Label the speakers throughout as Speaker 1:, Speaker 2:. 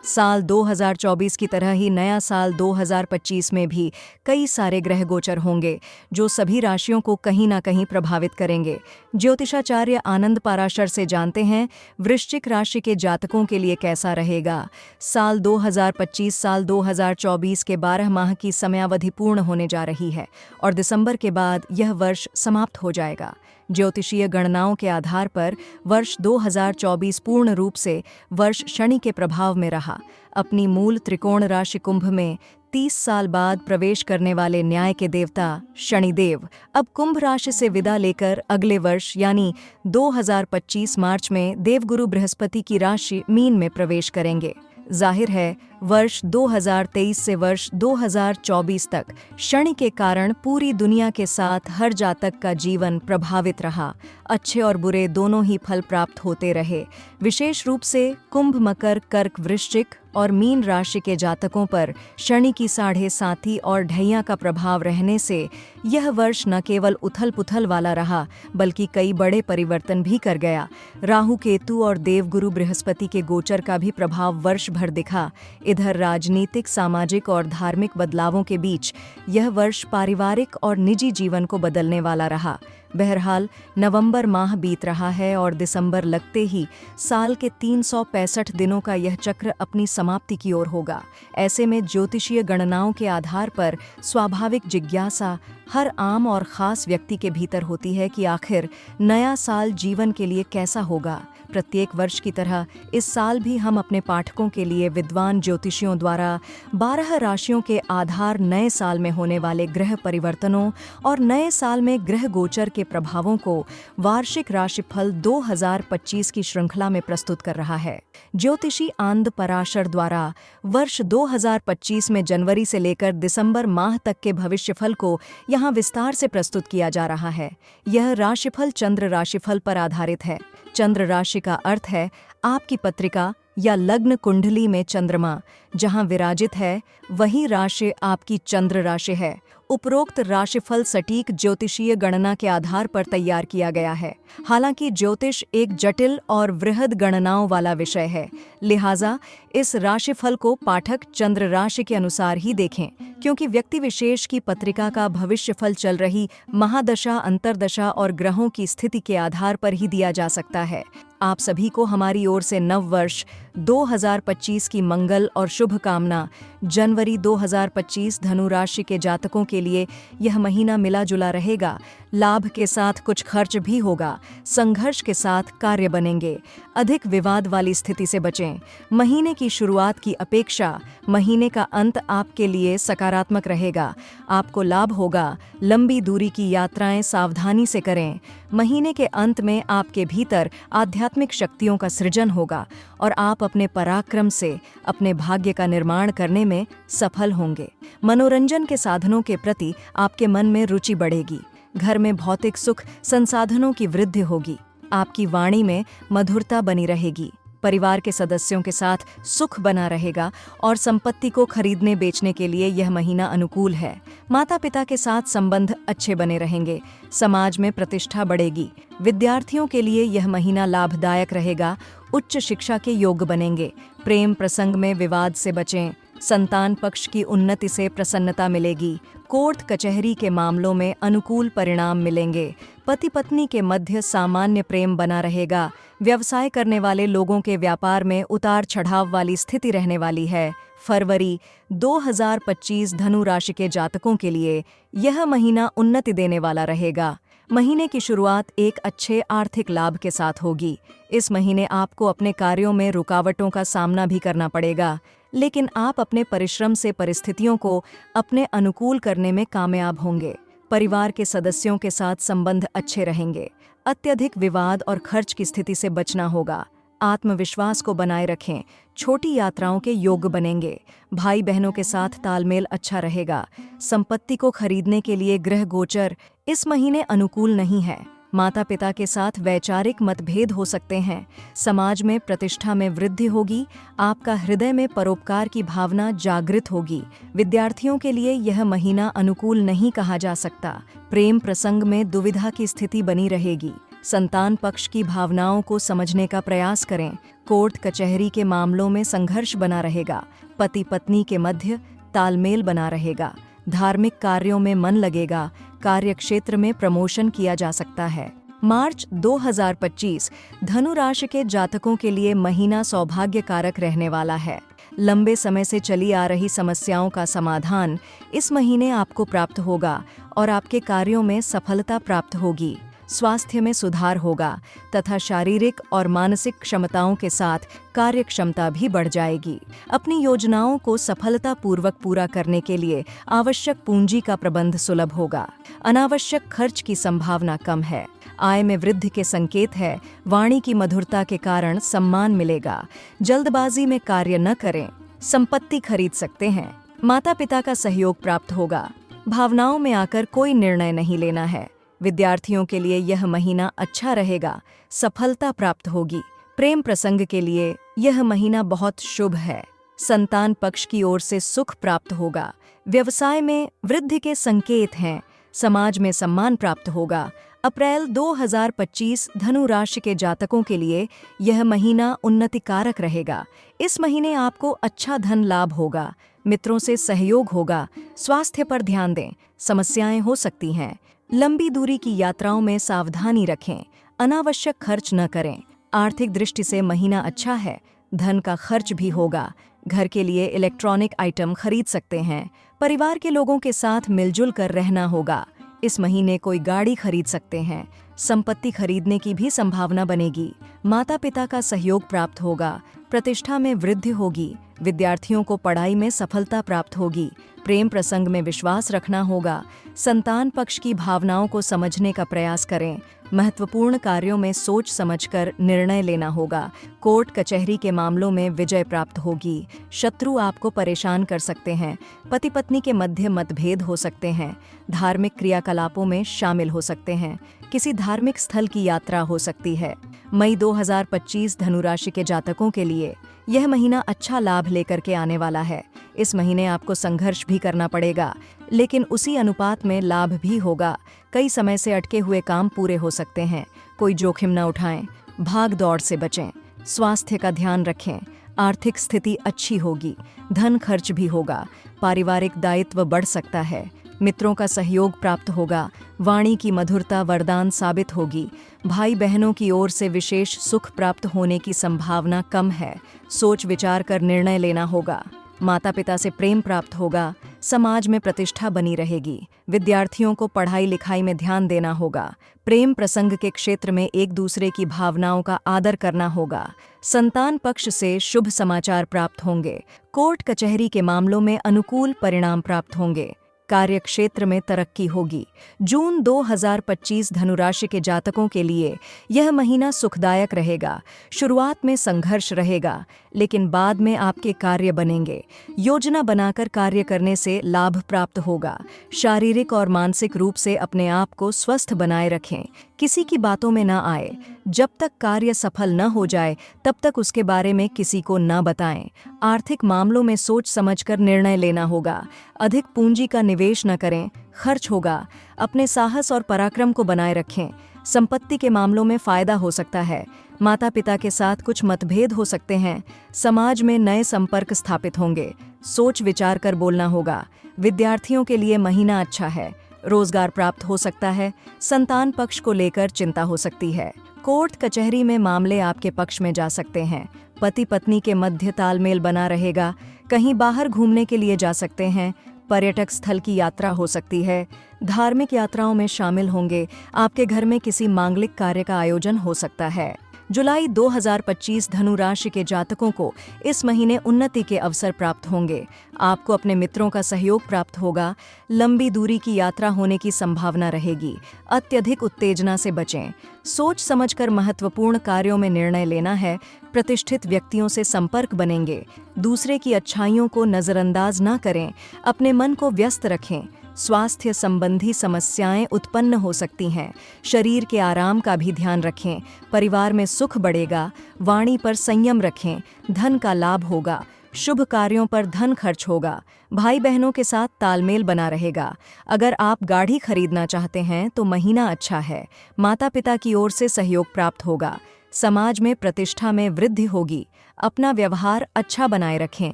Speaker 1: साल 2024 की तरह ही नया साल 2025 में भी कई सारे ग्रह गोचर होंगे जो सभी राशियों को कहीं ना कहीं प्रभावित करेंगे। ज्योतिषाचार्य आनंद पाराशर से जानते हैं वृश्चिक राशि के जातकों के लिए कैसा रहेगा। साल 2025 साल 2024 के 12 माह की समयावधि पूर्ण होने जा रही है और दिसंबर के बाद यह वर्ष समाप्त हो जाएगा। ज्योतिषीय गणनाओं के आधार पर वर्ष 2024 पूर्ण रूप से वर्ष शनि के प्रभाव में रहा। अपनी मूल त्रिकोण राशि कुंभ में 30 साल बाद प्रवेश करने वाले न्याय के देवता शनिदेव अब कुंभ राशि से विदा लेकर अगले वर्ष यानी 2025 मार्च में देवगुरु बृहस्पति की राशि मीन में प्रवेश करेंगे। जाहिर है वर्ष 2023 से वर्ष 2024 तक शनि के कारण पूरी दुनिया के साथ हर जातक का जीवन प्रभावित रहा। अच्छे और बुरे दोनों ही फल प्राप्त होते रहे। विशेष रूप से कुंभ, मकर, कर्क, वृश्चिक और मीन राशि के जातकों पर शनि की 7.5 और ढैया का प्रभाव रहने से यह वर्ष न केवल उथल पुथल वाला रहा बल्कि कई बड़े परिवर्तन भी कर गया। राहु, केतु और देवगुरु बृहस्पति के गोचर का भी प्रभाव वर्ष भर दिखा। इधर राजनीतिक, सामाजिक और धार्मिक बदलावों के बीच यह वर्ष पारिवारिक और निजी जीवन को बदलने वाला रहा। बहरहाल नवंबर माह बीत रहा है और दिसंबर लगते ही साल के 365 दिनों का यह चक्र अपनी समाप्ति की ओर होगा। ऐसे में ज्योतिषीय गणनाओं के आधार पर स्वाभाविक जिज्ञासा हर आम और खास व्यक्ति के भीतर होती है कि आखिर नया साल जीवन के लिए कैसा होगा। प्रत्येक वर्ष की तरह इस साल भी हम अपने पाठकों के लिए विद्वान ज्योतिषियों द्वारा 12 राशियों के आधार नए साल में होने वाले ग्रह परिवर्तनों और नए साल में ग्रह गोचर के प्रभावों को वार्षिक राशिफल 2025 की श्रृंखला में प्रस्तुत कर रहा है। ज्योतिषी आनंद पराशर द्वारा वर्ष 2025 में जनवरी से लेकर दिसंबर माह तक के भविष्यफल को यहाँ विस्तार से प्रस्तुत किया जा रहा है। यह राशिफल चंद्र राशिफल पर आधारित है। चंद्र राशि का अर्थ है आपकी पत्रिका या लग्न कुंडली में चंद्रमा जहां विराजित है वही राशि आपकी चंद्र राशि है। उपरोक्त राशिफल सटीक ज्योतिषीय गणना के आधार पर तैयार किया गया है। हालांकि ज्योतिष एक जटिल और वृहद गणनाओं वाला विषय है, लिहाजा इस राशिफल को पाठक चंद्र राशि के अनुसार ही देखें, क्योंकि व्यक्ति विशेष की पत्रिका का भविष्यफल चल रही महादशा, अंतर्दशा और ग्रहों की स्थिति के आधार पर ही दिया जा सकता है। आप सभी को हमारी ओर से नव वर्ष 2025 की मंगल और शुभ कामना। जनवरी 2025 धनु राशि के जातकों के लिए यह महीना मिला जुला रहेगा। लाभ के साथ कुछ खर्च भी होगा। संघर्ष के साथ कार्य बनेंगे। अधिक विवाद वाली स्थिति से बचें। महीने की शुरुआत की अपेक्षा महीने का अंत आपके लिए सकारात्मक रहेगा। आपको लाभ होगा। लंबी दूरी की यात्राएं सावधानी से करें। महीने के अंत में आपके भीतर आध्यात्मिक शक्तियों का सृजन होगा और आप अपने पराक्रम से अपने भाग्य का निर्माण करने में सफल होंगे। मनोरंजन के साधनों के प्रति आपके मन में रुचि बढ़ेगी। घर में भौतिक सुख संसाधनों की वृद्धि होगी। आपकी वाणी में मधुरता बनी रहेगी। परिवार के सदस्यों के साथ सुख बना रहेगा और संपत्ति को खरीदने बेचने के लिए यह महीना अनुकूल है। माता पिता के साथ संबंध अच्छे बने रहेंगे। समाज में प्रतिष्ठा बढ़ेगी। विद्यार्थियों के लिए यह महीना लाभदायक रहेगा। उच्च शिक्षा के योग्य बनेंगे। प्रेम प्रसंग में विवाद से बचें। संतान पक्ष की उन्नति से प्रसन्नता मिलेगी। कोर्ट कचहरी के मामलों में अनुकूल परिणाम मिलेंगे। पति पत्नी के मध्य सामान्य प्रेम बना रहेगा। व्यवसाय करने वाले लोगों के व्यापार में उतार चढ़ाव वाली स्थिति रहने वाली है। फरवरी 2025 धनु राशि के जातकों के लिए यह महीना उन्नति देने वाला रहेगा। महीने की शुरुआत एक अच्छे आर्थिक लाभ के साथ होगी। इस महीने आपको अपने कार्यों में रुकावटों का सामना भी करना पड़ेगा, लेकिन आप अपने परिश्रम से परिस्थितियों को अपने अनुकूल करने में कामयाब होंगे। परिवार के सदस्यों के साथ संबंध अच्छे रहेंगे। अत्यधिक विवाद और खर्च की स्थिति से बचना होगा। आत्मविश्वास को बनाए रखें। छोटी यात्राओं के योग्य बनेंगे। भाई बहनों के साथ तालमेल अच्छा रहेगा। संपत्ति को खरीदने के लिए ग्रह गोचर इस महीने अनुकूल नहीं है। माता पिता के साथ वैचारिक मतभेद हो सकते हैं। समाज में प्रतिष्ठा में वृद्धि होगी। आपका हृदय में परोपकार की भावना जागृत होगी। विद्यार्थियों के लिए यह महीना अनुकूल नहीं कहा जा सकता। प्रेम प्रसंग में दुविधा की स्थिति बनी रहेगी। संतान पक्ष की भावनाओं को समझने का प्रयास करें। कोर्ट कचहरी के मामलों में संघर्ष बना रहेगा। पति पत्नी के मध्य तालमेल बना रहेगा। धार्मिक कार्यों में मन लगेगा। कार्यक्षेत्र में प्रमोशन किया जा सकता है। मार्च 2025 धनु राशि के जातकों के लिए महीना सौभाग्यकारक रहने वाला है। लंबे समय से चली आ रही समस्याओं का समाधान इस महीने आपको प्राप्त होगा और आपके कार्यों में सफलता प्राप्त होगी। स्वास्थ्य में सुधार होगा तथा शारीरिक और मानसिक क्षमताओं के साथ कार्यक्षमता भी बढ़ जाएगी। अपनी योजनाओं को सफलतापूर्वक पूरा करने के लिए आवश्यक पूंजी का प्रबंध सुलभ होगा। अनावश्यक खर्च की संभावना कम है। आय में वृद्धि के संकेत है। वाणी की मधुरता के कारण सम्मान मिलेगा। जल्दबाजी में कार्य न करें। संपत्ति खरीद सकते हैं। माता पिता का सहयोग प्राप्त होगा। भावनाओं में आकर कोई निर्णय नहीं लेना है। विद्यार्थियों के लिए यह महीना अच्छा रहेगा। सफलता प्राप्त होगी। प्रेम प्रसंग के लिए यह महीना बहुत शुभ है। संतान पक्ष की ओर से सुख प्राप्त होगा। व्यवसाय में वृद्धि के संकेत हैं। समाज में सम्मान प्राप्त होगा। अप्रैल 2025 धनु राशि के जातकों के लिए यह महीना उन्नतिकारक रहेगा। इस महीने आपको अच्छा धन लाभ होगा। मित्रों से सहयोग होगा। स्वास्थ्य पर ध्यान दें। समस्याएं हो सकती हैं। लंबी दूरी की यात्राओं में सावधानी रखें। अनावश्यक खर्च न करें। आर्थिक दृष्टि से महीना अच्छा है। धन का खर्च भी होगा। घर के लिए इलेक्ट्रॉनिक आइटम खरीद सकते हैं। परिवार के लोगों के साथ मिलजुल कर रहना होगा। इस महीने कोई गाड़ी खरीद सकते हैं। संपत्ति खरीदने की भी संभावना बनेगी। माता पिता का सहयोग प्राप्त होगा। प्रतिष्ठा में वृद्धि होगी। विद्यार्थियों को पढ़ाई में सफलता प्राप्त होगी। प्रेम प्रसंग में विश्वास रखना होगा। संतान पक्ष की भावनाओं को समझने का प्रयास करें। महत्वपूर्ण कार्यों में सोच समझकर निर्णय लेना होगा। कोर्ट कचहरी के मामलों में विजय प्राप्त होगी। शत्रु आपको परेशान कर सकते हैं। पति पत्नी के मध्य मतभेद हो सकते हैं। धार्मिक क्रियाकलापों में शामिल हो सकते हैं। किसी धार्मिक स्थल की यात्रा हो सकती है। मई 2025 धनु राशि के जातकों के लिए यह महीना अच्छा लाभ लेकर के आने वाला है। इस महीने आपको संघर्ष भी करना पड़ेगा, लेकिन उसी अनुपात में लाभ भी होगा। कई समय से अटके हुए काम पूरे हो सकते हैं। कोई जोखिम न उठाएं। भाग दौड़ से बचें। स्वास्थ्य का ध्यान रखें। आर्थिक स्थिति अच्छी होगी। धन खर्च भी होगा। पारिवारिक दायित्व बढ़ सकता है। मित्रों का सहयोग प्राप्त होगा। वाणी की मधुरता वरदान साबित होगी। भाई बहनों की ओर से विशेष सुख प्राप्त होने की संभावना कम है। सोच विचार कर निर्णय लेना होगा। माता पिता से प्रेम प्राप्त होगा। समाज में प्रतिष्ठा बनी रहेगी। विद्यार्थियों को पढ़ाई लिखाई में ध्यान देना होगा। प्रेम प्रसंग के क्षेत्र में एक दूसरे की भावनाओं का आदर करना होगा। संतान पक्ष से शुभ समाचार प्राप्त होंगे। कोर्ट कचहरी के मामलों में अनुकूल परिणाम प्राप्त होंगे। कार्यक्षेत्र में तरक्की होगी। जून 2025 धनु राशि के जातकों के लिए यह महीना सुखदायक रहेगा। शुरुआत में संघर्ष रहेगा, लेकिन बाद में आपके कार्य बनेंगे। योजना बनाकर कार्य करने से लाभ प्राप्त होगा। शारीरिक और मानसिक रूप से अपने आप को स्वस्थ बनाए रखें। किसी की बातों में न आए। जब तक कार्य सफल न हो जाए तब तक उसके बारे में किसी को न बताएं। आर्थिक मामलों में सोच समझकर निर्णय लेना होगा। अधिक पूंजी का निवेश न करें। खर्च होगा। अपने साहस और पराक्रम को बनाए रखें। संपत्ति के मामलों में फायदा हो सकता है। माता पिता के साथ कुछ मतभेद हो सकते हैं। समाज में नए संपर्क स्थापित होंगे। सोच विचार कर बोलना होगा। विद्यार्थियों के लिए महीना अच्छा है। रोजगार प्राप्त हो सकता है। संतान पक्ष को लेकर चिंता हो सकती है। कोर्ट कचहरी में मामले आपके पक्ष में जा सकते हैं। पति पत्नी के मध्य तालमेल बना रहेगा। कहीं बाहर घूमने के लिए जा सकते हैं। पर्यटक स्थल की यात्रा हो सकती है। धार्मिक यात्राओं में शामिल होंगे। आपके घर में किसी मांगलिक कार्य का आयोजन हो सकता है। जुलाई 2025 धनु राशि के जातकों को इस महीने उन्नति के अवसर प्राप्त होंगे। आपको अपने मित्रों का सहयोग प्राप्त होगा। लंबी दूरी की यात्रा होने की संभावना रहेगी। अत्यधिक उत्तेजना से बचें। सोच समझकर महत्वपूर्ण कार्यों में निर्णय लेना है। प्रतिष्ठित व्यक्तियों से संपर्क बनेंगे। दूसरे की अच्छाइयों को नजरअंदाज न करें। अपने मन को व्यस्त रखें। स्वास्थ्य संबंधी समस्याएं उत्पन्न हो सकती हैं। शरीर के आराम का भी ध्यान रखें। परिवार में सुख बढ़ेगा। वाणी पर संयम रखें। धन का लाभ होगा। शुभ कार्यों पर धन खर्च होगा। भाई बहनों के साथ तालमेल बना रहेगा। अगर आप गाड़ी खरीदना चाहते हैं तो महीना अच्छा है। माता पिता की ओर से सहयोग प्राप्त होगा। समाज में प्रतिष्ठा में वृद्धि होगी। अपना व्यवहार अच्छा बनाए रखें।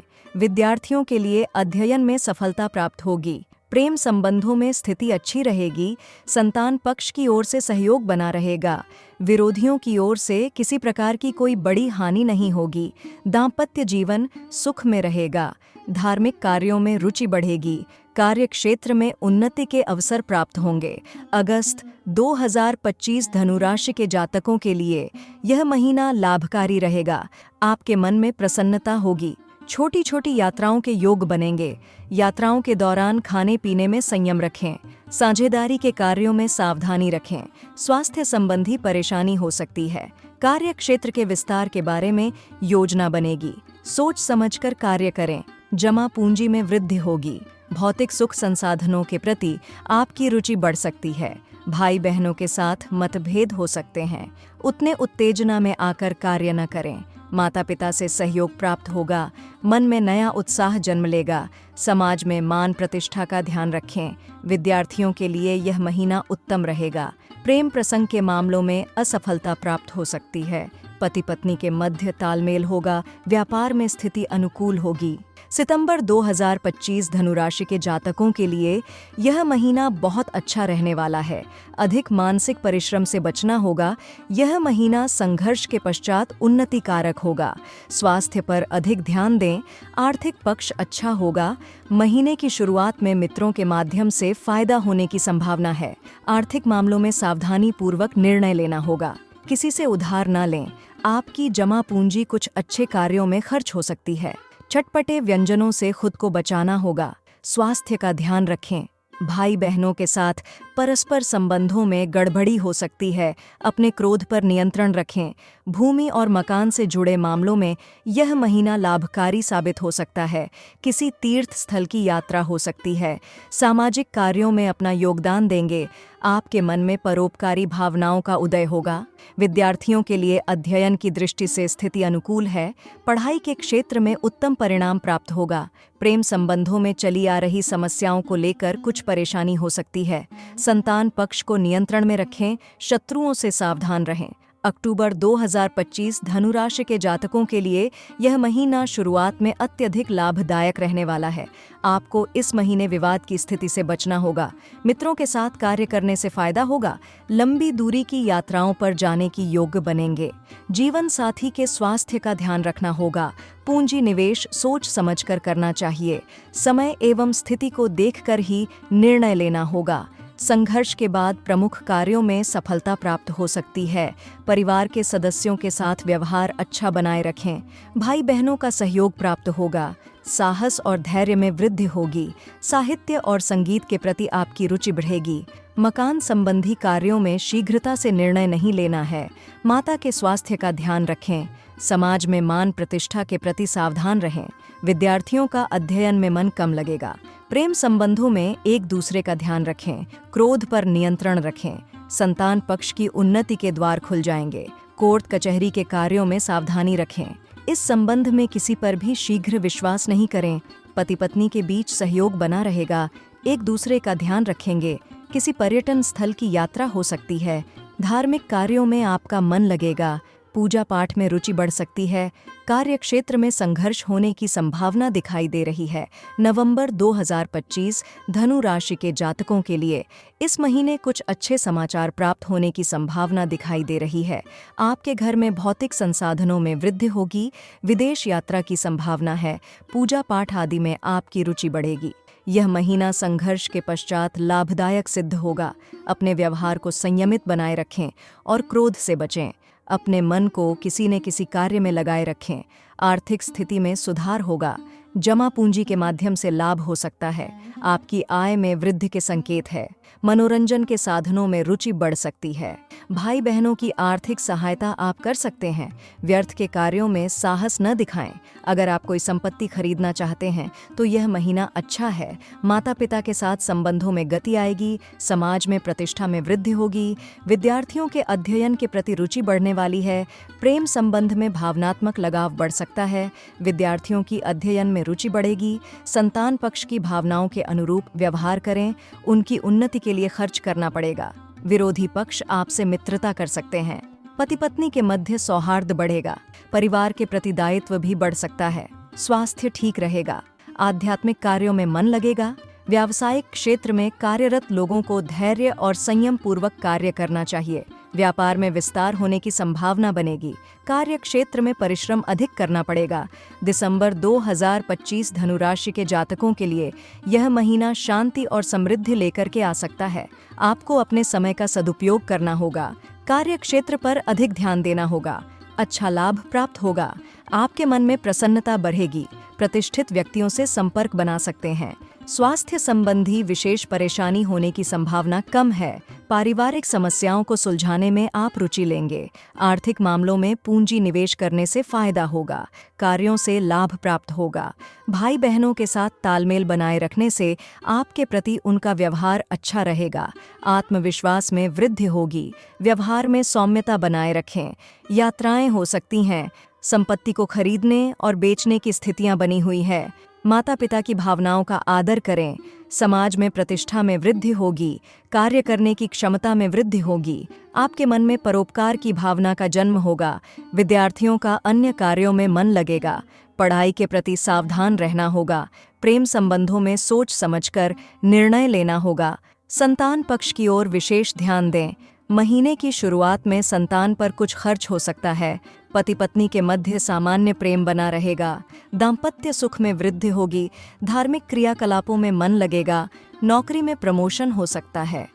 Speaker 1: विद्यार्थियों के लिए अध्ययन में सफलता प्राप्त होगी। प्रेम संबंधों में स्थिति अच्छी रहेगी। संतान पक्ष की ओर से सहयोग बना रहेगा। विरोधियों की ओर से किसी प्रकार की कोई बड़ी हानि नहीं होगी। दाम्पत्य जीवन सुख में रहेगा। धार्मिक कार्यों में रुचि बढ़ेगी। कार्य क्षेत्र में उन्नति के अवसर प्राप्त होंगे। अगस्त 2025 धनु राशि के जातकों के लिए यह महीना लाभकारी रहेगा। आपके मन में प्रसन्नता होगी। छोटी छोटी यात्राओं के योग बनेंगे। यात्राओं के दौरान खाने पीने में संयम रखें। साझेदारी के कार्यों में सावधानी रखें। स्वास्थ्य संबंधी परेशानी हो सकती है। कार्य क्षेत्र के विस्तार के बारे में योजना बनेगी। सोच समझकर कार्य करें। जमा पूंजी में वृद्धि होगी। भौतिक सुख संसाधनों के प्रति आपकी रुचि बढ़ सकती है। भाई बहनों के साथ मतभेद हो सकते हैं। उतने उत्तेजना में आकर कार्य न करें। माता पिता से सहयोग प्राप्त होगा। मन में नया उत्साह जन्म लेगा। समाज में मान प्रतिष्ठा का ध्यान रखें। विद्यार्थियों के लिए यह महीना उत्तम रहेगा। प्रेम प्रसंग के मामलों में असफलता प्राप्त हो सकती है। पति पत्नी के मध्य तालमेल होगा। व्यापार में स्थिति अनुकूल होगी। सितंबर 2025 धनु राशि के जातकों के लिए यह महीना बहुत अच्छा रहने वाला है। अधिक मानसिक परिश्रम से बचना होगा। यह महीना संघर्ष के पश्चात उन्नति कारक होगा। स्वास्थ्य पर अधिक ध्यान दें। आर्थिक पक्ष अच्छा होगा। महीने की शुरुआत में मित्रों के माध्यम से फायदा होने की संभावना है। आर्थिक मामलों में सावधानी पूर्वक निर्णय लेना होगा। किसी से उधार न लें। आपकी जमा पूंजी कुछ अच्छे कार्यों में खर्च हो सकती है। चटपटे व्यंजनों से खुद को बचाना होगा। स्वास्थ्य का ध्यान रखें। भाई बहनों के साथ परस्पर संबंधों में गड़बड़ी हो सकती है। अपने क्रोध पर नियंत्रण रखें। भूमि और मकान से जुड़े मामलों में यह महीना लाभकारी साबित हो सकता है। किसी तीर्थ स्थल की यात्रा हो सकती है। सामाजिक कार्यों में अपना योगदान देंगे। आपके मन में परोपकारी भावनाओं का उदय होगा। विद्यार्थियों के लिए अध्ययन की दृष्टि से स्थिति अनुकूल है। पढ़ाई के क्षेत्र में उत्तम परिणाम प्राप्त होगा। प्रेम संबंधों में चली आ रही समस्याओं को लेकर कुछ परेशानी हो सकती है। संतान पक्ष को नियंत्रण में रखें। शत्रुओं से सावधान रहें। अक्टूबर 2025 धनु राशि के जातकों के लिए यह महीना शुरुआत में अत्यधिक लाभदायक रहने वाला है। आपको इस महीने विवाद की स्थिति से बचना होगा। मित्रों के साथ कार्य करने से फायदा होगा। लंबी दूरी की यात्राओं पर जाने की योग्य बनेंगे। जीवन साथी के स्वास्थ्य का ध्यान रखना होगा। पूंजी निवेश सोच समझकर करना चाहिए। समय एवं स्थिति को देखकर ही निर्णय लेना होगा। संघर्ष के बाद प्रमुख कार्यों में सफलता प्राप्त हो सकती है। परिवार के सदस्यों के साथ व्यवहार अच्छा बनाए रखें। भाई बहनों का सहयोग प्राप्त होगा। साहस और धैर्य में वृद्धि होगी। साहित्य और संगीत के प्रति आपकी रुचि बढ़ेगी। मकान संबंधी कार्यों में शीघ्रता से निर्णय नहीं लेना है। माता के स्वास्थ्य का ध्यान रखें। समाज में मान प्रतिष्ठा के प्रति सावधान रहें। विद्यार्थियों का अध्ययन में मन कम लगेगा। प्रेम संबंधों में एक दूसरे का ध्यान रखें। क्रोध पर नियंत्रण रखें। संतान पक्ष की उन्नति के द्वार खुल जाएंगे। कोर्ट कचहरी के कार्यों में सावधानी रखें। इस संबंध में किसी पर भी शीघ्र विश्वास नहीं करें। पति पत्नी के बीच सहयोग बना रहेगा। एक दूसरे का ध्यान रखेंगे। किसी पर्यटन स्थल की यात्रा हो सकती है। धार्मिक कार्यों में आपका मन लगेगा। पूजा पाठ में रुचि बढ़ सकती है। कार्य क्षेत्र में संघर्ष होने की संभावना दिखाई दे रही है। नवंबर 2025 धनु राशि के जातकों के लिए इस महीने कुछ अच्छे समाचार प्राप्त होने की संभावना दिखाई दे रही है। आपके घर में भौतिक संसाधनों में वृद्धि होगी। विदेश यात्रा की संभावना है। पूजा पाठ आदि में आपकी रुचि बढ़ेगी। यह महीना संघर्ष के पश्चात लाभदायक सिद्ध होगा। अपने व्यवहार को संयमित बनाए रखें और क्रोध से बचें। अपने मन को किसी न किसी कार्य में लगाए रखें। आर्थिक स्थिति में सुधार होगा। जमा पूंजी के माध्यम से लाभ हो सकता है। आपकी आय में वृद्धि के संकेत है। मनोरंजन के साधनों में रुचि बढ़ सकती है। भाई बहनों की आर्थिक सहायता आप कर सकते हैं। व्यर्थ के कार्यों में साहस न दिखाएं। अगर आप कोई संपत्ति खरीदना चाहते हैं तो यह महीना अच्छा है। माता पिता के साथ संबंधों में गति आएगी। समाज में प्रतिष्ठा में वृद्धि होगी। विद्यार्थियों के अध्ययन के प्रति रुचि बढ़ने वाली है। प्रेम संबंध में भावनात्मक लगाव बढ़ सकता है। सकता है। विद्यार्थियों की अध्ययन में रुचि बढ़ेगी। संतान पक्ष की भावनाओं के अनुरूप व्यवहार करें, उनकी उन्नति के लिए खर्च करना पड़ेगा। विरोधी पक्ष आपसे मित्रता कर सकते हैं। पति पत्नी के मध्य सौहार्द बढ़ेगा। परिवार के प्रति दायित्व भी बढ़ सकता है। स्वास्थ्य ठीक रहेगा। आध्यात्मिक कार्यों में मन लगेगा। व्यावसायिक क्षेत्र में कार्यरत लोगों को धैर्य और संयम पूर्वक कार्य करना चाहिए। व्यापार में विस्तार होने की संभावना बनेगी। कार्य क्षेत्र में परिश्रम अधिक करना पड़ेगा। दिसंबर 2025 धनु राशि के जातकों के लिए यह महीना शांति और समृद्धि लेकर के आ सकता है। आपको अपने समय का सदुपयोग करना होगा। कार्य क्षेत्र पर अधिक ध्यान देना होगा। अच्छा लाभ प्राप्त होगा। आपके मन में प्रसन्नता बढ़ेगी। प्रतिष्ठित व्यक्तियों से संपर्क बना सकते हैं। स्वास्थ्य संबंधी विशेष परेशानी होने की संभावना कम है। पारिवारिक समस्याओं को सुलझाने में आप रुचि लेंगे। आर्थिक मामलों में पूंजी निवेश करने से फायदा होगा। कार्यों से लाभ प्राप्त होगा। भाई बहनों के साथ तालमेल बनाए रखने से आपके प्रति उनका व्यवहार अच्छा रहेगा। आत्मविश्वास में वृद्धि होगी। व्यवहार में सौम्यता बनाए रखें। यात्राएं हो सकती हैं। संपत्ति को खरीदने और बेचने की स्थितियां बनी हुई है। माता पिता की भावनाओं का आदर करें। समाज में प्रतिष्ठा में वृद्धि होगी। कार्य करने की क्षमता में वृद्धि होगी। आपके मन में परोपकार की भावना का जन्म होगा। विद्यार्थियों का अन्य कार्यों में मन लगेगा। पढ़ाई के प्रति सावधान रहना होगा। प्रेम संबंधों में सोच समझकर निर्णय लेना होगा। संतान पक्ष की ओर विशेष ध्यान दें। महीने की शुरुआत में संतान पर कुछ खर्च हो सकता है। पति पत्नी के मध्य सामान्य प्रेम बना रहेगा। दाम्पत्य सुख में वृद्धि होगी। धार्मिक क्रियाकलापों में मन लगेगा। नौकरी में प्रमोशन हो सकता है।